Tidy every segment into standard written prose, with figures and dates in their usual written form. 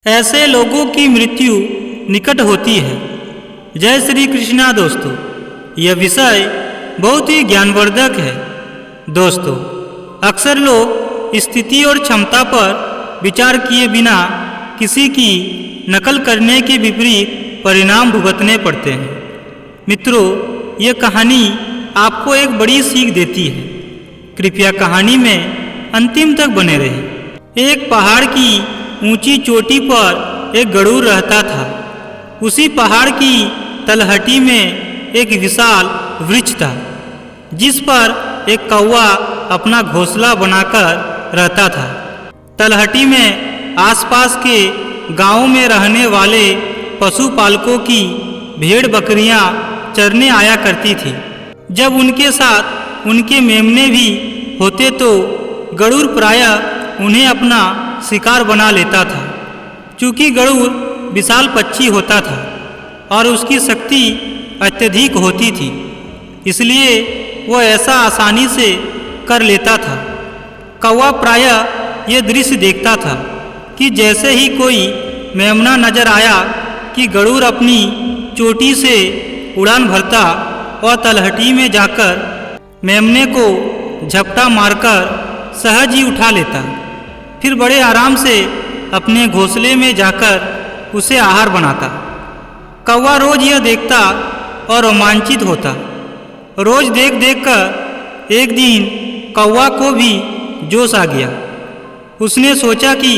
ऐसे लोगों की मृत्यु निकट होती है। जय श्री कृष्णा दोस्तों, यह विषय बहुत ही ज्ञानवर्धक है। दोस्तों, अक्सर लोग स्थिति और क्षमता पर विचार किए बिना किसी की नकल करने के विपरीत परिणाम भुगतने पड़ते हैं। मित्रों, यह कहानी आपको एक बड़ी सीख देती है। कृपया कहानी में अंतिम तक बने रहें। एक पहाड़ की ऊंची चोटी पर एक गरुड़ रहता था। उसी पहाड़ की तलहटी में एक विशाल वृक्ष था, जिस पर एक कौवा अपना घोंसला बनाकर रहता था। तलहटी में आसपास के गांवों में रहने वाले पशुपालकों की भेड़ बकरियां चरने आया करती थी। जब उनके साथ उनके मेमने भी होते तो गरुड़ प्रायः उन्हें अपना शिकार बना लेता था। चूँकि गरुड़ विशाल पक्षी होता था और उसकी शक्ति अत्यधिक होती थी, इसलिए वह ऐसा आसानी से कर लेता था। कौवा प्रायः यह दृश्य देखता था कि जैसे ही कोई मेमना नजर आया कि गरुड़ अपनी चोटी से उड़ान भरता और तलहटी में जाकर मेमने को झपटा मारकर सहज ही उठा लेता। फिर बड़े आराम से अपने घोंसले में जाकर उसे आहार बनाता। कौवा रोज यह देखता और रोमांचित होता। रोज देख देख कर एक दिन कौवा को भी जोश आ गया। उसने सोचा कि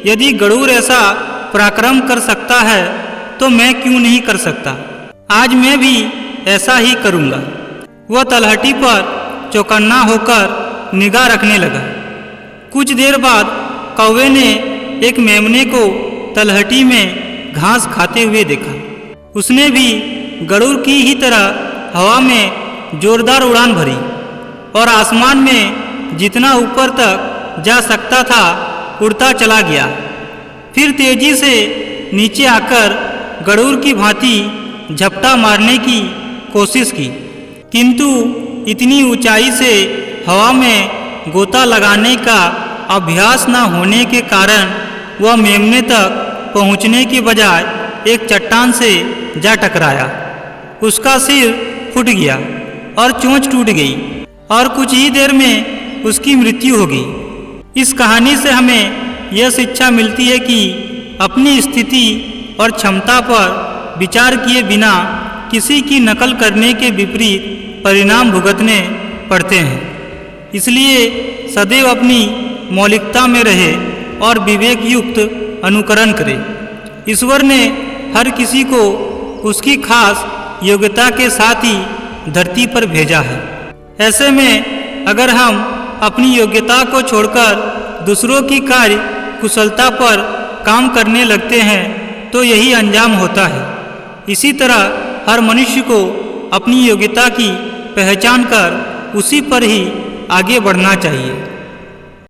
यदि गरुड़ ऐसा पराक्रम कर सकता है तो मैं क्यों नहीं कर सकता। आज मैं भी ऐसा ही करूँगा। वह तलहटी पर चौकन्ना होकर निगाह रखने लगा। कुछ देर बाद कौवे ने एक मेमने को तलहटी में घास खाते हुए देखा। उसने भी गरुड़ की ही तरह हवा में जोरदार उड़ान भरी और आसमान में जितना ऊपर तक जा सकता था उड़ता चला गया। फिर तेजी से नीचे आकर गरुड़ की भांति झपटा मारने की कोशिश की, किंतु इतनी ऊंचाई से हवा में गोता लगाने का अभ्यास न होने के कारण वह मेमने तक पहुंचने की बजाय एक चट्टान से जा टकराया। उसका सिर फूट गया और चोंच टूट गई और कुछ ही देर में उसकी मृत्यु हो गई। इस कहानी से हमें यह शिक्षा मिलती है कि अपनी स्थिति और क्षमता पर विचार किए बिना किसी की नकल करने के विपरीत परिणाम भुगतने पड़ते हैं। इसलिए सदैव अपनी मौलिकता में रहे और विवेक युक्त अनुकरण करे। ईश्वर ने हर किसी को उसकी खास योग्यता के साथ ही धरती पर भेजा है। ऐसे में अगर हम अपनी योग्यता को छोड़कर दूसरों की कार्य कुशलता पर काम करने लगते हैं तो यही अंजाम होता है। इसी तरह हर मनुष्य को अपनी योग्यता की पहचान कर उसी पर ही आगे बढ़ना चाहिए।